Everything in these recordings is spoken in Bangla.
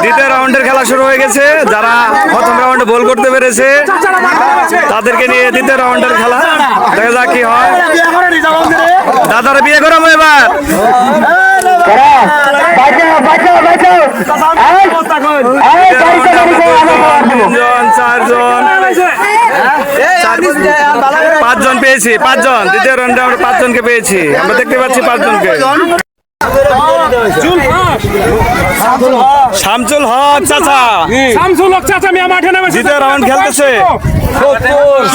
দ্বিতীয় রাউন্ডের খেলা শুরু হয়ে গেছে। যারা প্রথম রাউন্ডে বল করতে পেরেছে তাদেরকে নিয়ে দ্বিতীয় রাউন্ডের খেলা দেখা যাক কি হয়। দাদারা বিয়ে করাবো এবার। পাঁচজন পেয়েছি, পাঁচজন। দ্বিতীয় রাউন্ডে আমরা পাঁচজনকে পেয়েছি। আমরা দেখতে পাচ্ছি পাঁচজনকে। শামসুল হক চাচা, শামসুল হক চাচা মিয়া মাঠে নেমেছে। দ্বিতীয় রাউন্ড খেলতেছে।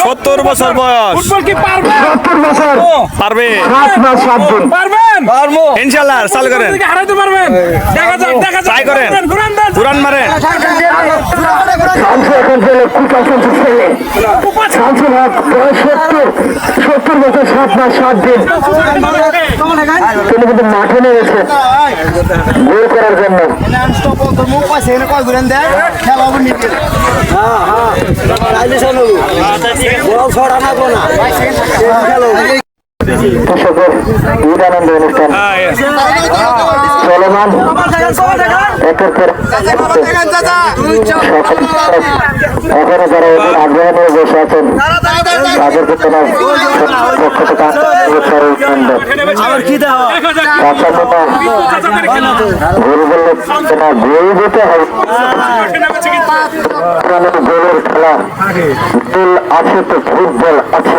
70 বছর বয়স। ফুটবল কি পারবে? পারবে, পারবেন ইনশাআল্লাহ। চালু করেন, হারাইতে পারবেন। দেখা যাক, দেখা যাক। ট্রাই করেন, পুরান মারেন। শামসুল হক 70 বছর 7 মাস 7 দিন তিনি কিন্তু মাঠে নেমেছে গোল করার জন্য। কৃষকের ঈদ আনন্দ অনুষ্ঠান চলমান একের পর এখনো যারা এদের আগ্রহ নিয়ে বসে আছেন তাদেরকে তোমার পক্ষ থেকে গোল বললে তোমার গোল দিতে হবে। গোলের খেলা গোল আছে তো ফুটবল আছে।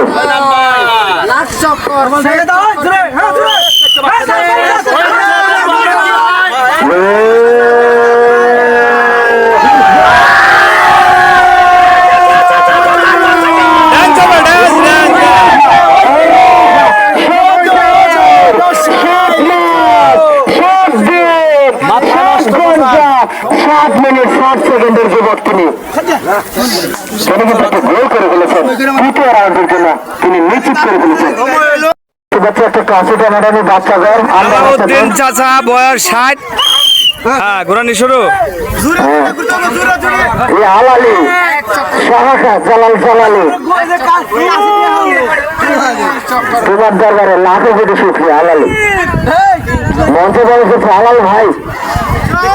যুবক তিনি গোল করে ফেলেছেন। তৃতীয় রাউন্ডের জন্য তিনি নিশ্চিত করে ফেলেছেন। আলাউদ্দিন চাচা বয়স 60। হ্যাঁ, ঘোরানি শুরু। আলালি সহসা জালাল জালালি তোমার দরবারে লাখো কোটি শুকরিয়া আলালি। মঞ্চে বলেছে আলাল ভাই,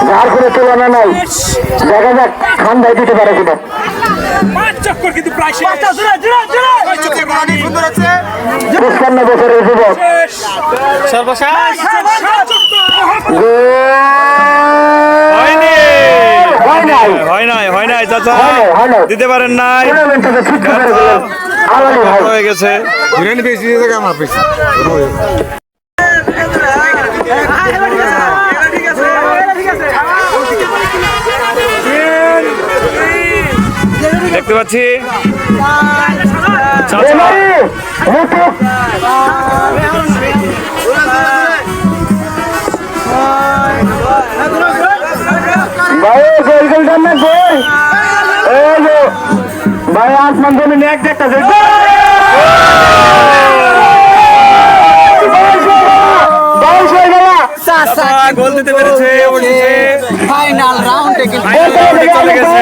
যার কোনো তুলনা নাই। দেখা যাক খান ভাই দিতে পারে কিনা। 55 বছরের যুবক হয় নাই চাচা, দিতে পারেন নাই, হয়ে গেছে। দেখতে পাচ্ছি ভাই আসমান জমি এক একটা গোল দিতে পেরেছে। ফাইনাল রাউন্ডে চলে গেছে।